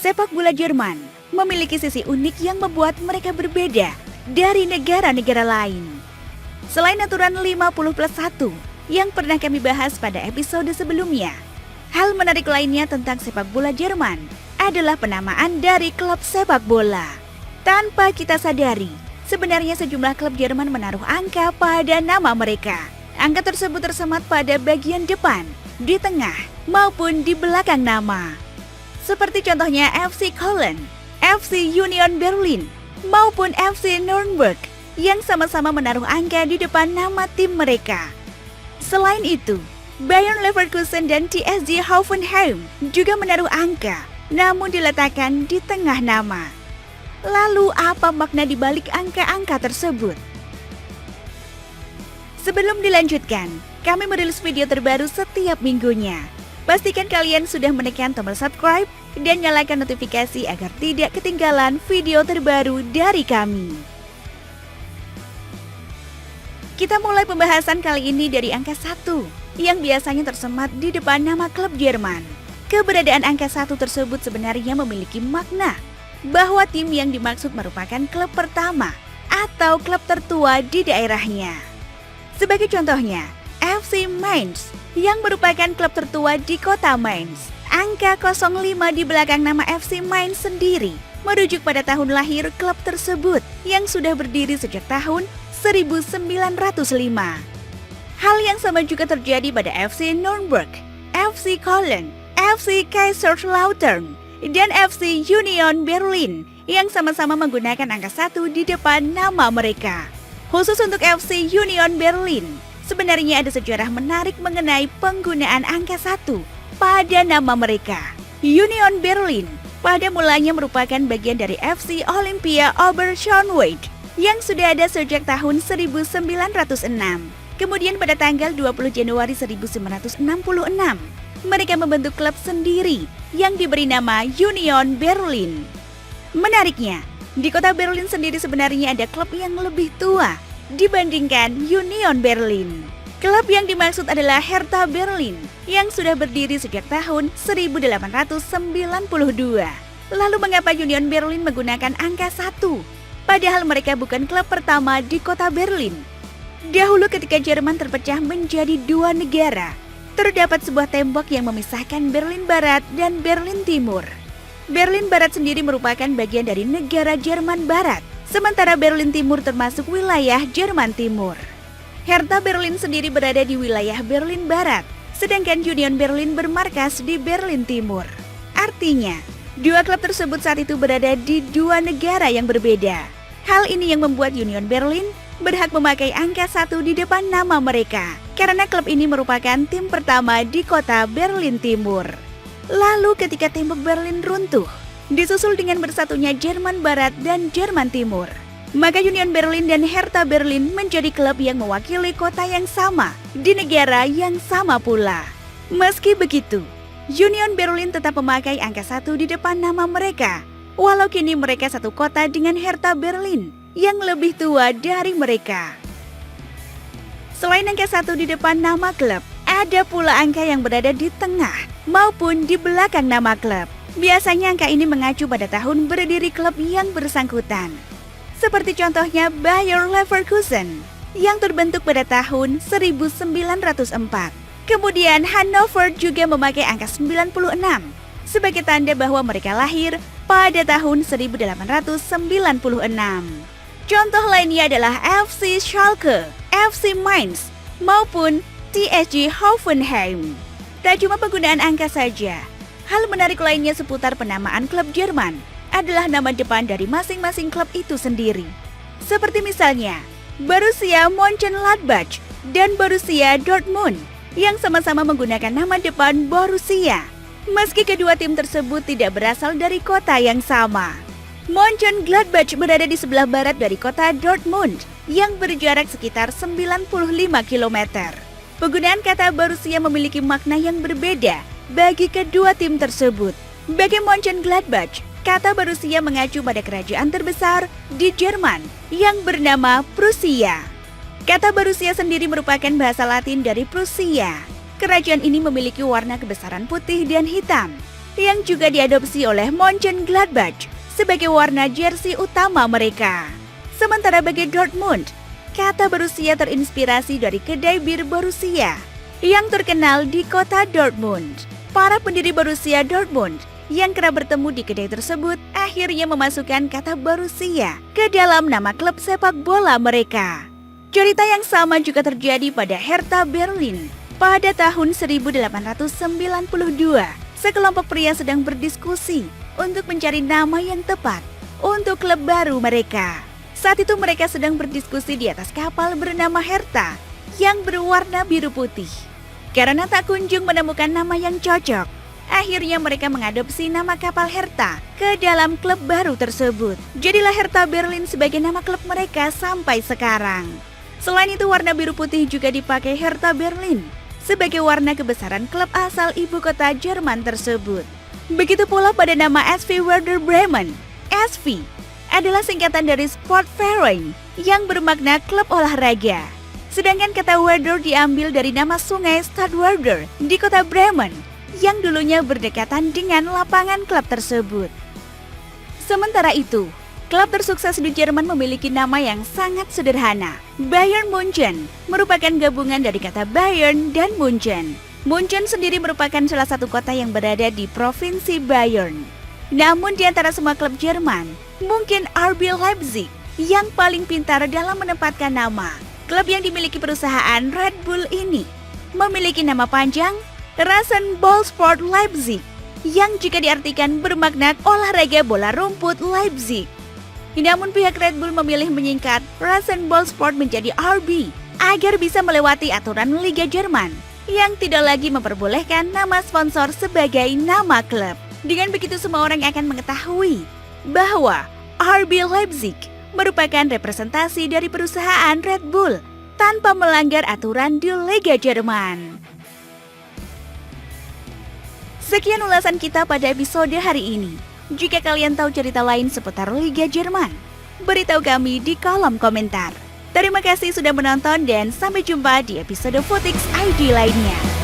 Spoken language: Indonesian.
Sepak bola Jerman memiliki sisi unik yang membuat mereka berbeda dari negara-negara lain. Selain aturan 50+1 yang pernah kami bahas pada episode sebelumnya, hal menarik lainnya tentang sepak bola Jerman adalah penamaan dari klub sepak bola. Tanpa kita sadari, sebenarnya sejumlah klub Jerman menaruh angka pada nama mereka. Angka tersebut tersemat pada bagian depan, di tengah, maupun di belakang nama. Seperti contohnya FC Köln, FC Union Berlin, maupun FC Nuremberg yang sama-sama menaruh angka di depan nama tim mereka. Selain itu, Bayer Leverkusen dan TSG Hoffenheim juga menaruh angka, namun diletakkan di tengah nama. Lalu apa makna di balik angka-angka tersebut? Sebelum dilanjutkan, kami merilis video terbaru setiap minggunya. Pastikan kalian sudah menekan tombol subscribe dan nyalakan notifikasi agar tidak ketinggalan video terbaru dari kami. Kita mulai pembahasan kali ini dari angka 1 yang biasanya tersemat di depan nama klub Jerman. Keberadaan angka 1 tersebut sebenarnya memiliki makna bahwa tim yang dimaksud merupakan klub pertama atau klub tertua di daerahnya. Sebagai contohnya, FC Mainz yang merupakan klub tertua di kota Mainz. Angka 05 di belakang nama FC Mainz sendiri merujuk pada tahun lahir klub tersebut yang sudah berdiri sejak tahun 1905. Hal yang sama juga terjadi pada FC Nuremberg, FC Köln, FC Kaiserslautern, dan FC Union Berlin yang sama-sama menggunakan angka 1 di depan nama mereka. Khusus untuk FC Union Berlin, sebenarnya ada sejarah menarik mengenai penggunaan angka 1 pada nama mereka. Union Berlin pada mulanya merupakan bagian dari FC Olympia Oberschöneweid yang sudah ada sejak tahun 1906. Kemudian pada tanggal 20 Januari 1966, mereka membentuk klub sendiri yang diberi nama Union Berlin. Menariknya, di kota Berlin sendiri sebenarnya ada klub yang lebih tua dibandingkan Union Berlin. Klub yang dimaksud adalah Hertha Berlin yang sudah berdiri sejak tahun 1892. Lalu mengapa Union Berlin menggunakan angka 1? Padahal mereka bukan klub pertama di kota Berlin. Dahulu ketika Jerman terpecah menjadi dua negara, terdapat sebuah tembok yang memisahkan Berlin Barat dan Berlin Timur. Berlin Barat sendiri merupakan bagian dari negara Jerman Barat, sementara Berlin Timur termasuk wilayah Jerman Timur. Hertha Berlin sendiri berada di wilayah Berlin Barat, sedangkan Union Berlin bermarkas di Berlin Timur. Artinya, dua klub tersebut saat itu berada di dua negara yang berbeda. Hal ini yang membuat Union Berlin berhak memakai angka 1 di depan nama mereka, karena klub ini merupakan tim pertama di kota Berlin Timur. Lalu ketika tembok Berlin runtuh, disusul dengan bersatunya Jerman Barat dan Jerman Timur, maka Union Berlin dan Hertha Berlin menjadi klub yang mewakili kota yang sama di negara yang sama pula. Meski begitu, Union Berlin tetap memakai angka 1 di depan nama mereka, walau kini mereka satu kota dengan Hertha Berlin yang lebih tua dari mereka. Selain angka 1 di depan nama klub, ada pula angka yang berada di tengah maupun di belakang nama klub. Biasanya angka ini mengacu pada tahun berdiri klub yang bersangkutan. Seperti contohnya Bayer Leverkusen yang terbentuk pada tahun 1904. Kemudian Hannover juga memakai angka 96 sebagai tanda bahwa mereka lahir pada tahun 1896. Contoh lainnya adalah FC Schalke, FC Mainz, maupun TSG Hoffenheim. Tak cuma penggunaan angka saja, hal menarik lainnya seputar penamaan klub Jerman adalah nama depan dari masing-masing klub itu sendiri. Seperti misalnya Borussia Mönchengladbach dan Borussia Dortmund yang sama-sama menggunakan nama depan Borussia, meski kedua tim tersebut tidak berasal dari kota yang sama. Mönchengladbach berada di sebelah barat dari kota Dortmund yang berjarak sekitar 95 km. Penggunaan kata Borussia memiliki makna yang berbeda bagi kedua tim tersebut. Bagi Mönchengladbach, kata Borussia mengacu pada kerajaan terbesar di Jerman yang bernama Prusia. Kata Borussia sendiri merupakan bahasa Latin dari Prusia. Kerajaan ini memiliki warna kebesaran putih dan hitam. yang juga diadopsi oleh Mönchengladbach sebagai warna jersey utama mereka. Sementara bagi Dortmund, kata Borussia terinspirasi dari kedai bir Borussia yang terkenal di kota Dortmund. Para pendiri Borussia Dortmund yang kerap bertemu di kedai tersebut akhirnya memasukkan kata Borussia ke dalam nama klub sepak bola mereka. Cerita yang sama juga terjadi pada Hertha Berlin. Pada tahun 1892, sekelompok pria sedang berdiskusi untuk mencari nama yang tepat untuk klub baru mereka. Saat itu mereka sedang berdiskusi di atas kapal bernama Hertha yang berwarna biru putih. Karena tak kunjung menemukan nama yang cocok, akhirnya mereka mengadopsi nama kapal Hertha ke dalam klub baru tersebut. Jadilah Hertha Berlin sebagai nama klub mereka sampai sekarang. Selain itu, warna biru putih juga dipakai Hertha Berlin sebagai warna kebesaran klub asal ibu kota Jerman tersebut. Begitu pula pada nama SV Werder Bremen. SV adalah singkatan dari Sportverein yang bermakna klub olahraga. Sedangkan kata Werder diambil dari nama sungai Stadtwerder di kota Bremen yang dulunya berdekatan dengan lapangan klub tersebut. Sementara itu, klub tersukses di Jerman memiliki nama yang sangat sederhana. Bayern Munchen merupakan gabungan dari kata Bayern dan Munchen. Munchen sendiri merupakan salah satu kota yang berada di Provinsi Bayern. Namun di antara semua klub Jerman, mungkin RB Leipzig yang paling pintar dalam menempatkan nama. Klub yang dimiliki perusahaan Red Bull ini memiliki nama panjang Rasenballsport Leipzig yang jika diartikan bermakna olahraga bola rumput Leipzig. Namun pihak Red Bull memilih menyingkat Rasenballsport menjadi RB agar bisa melewati aturan Liga Jerman yang tidak lagi memperbolehkan nama sponsor sebagai nama klub. Dengan begitu semua orang akan mengetahui bahwa RB Leipzig merupakan representasi dari perusahaan Red Bull tanpa melanggar aturan di Liga Jerman. Sekian ulasan kita pada episode hari ini. Jika kalian tahu cerita lain seputar Liga Jerman, beritahu kami di kolom komentar. Terima kasih sudah menonton dan sampai jumpa di episode Futix ID lainnya.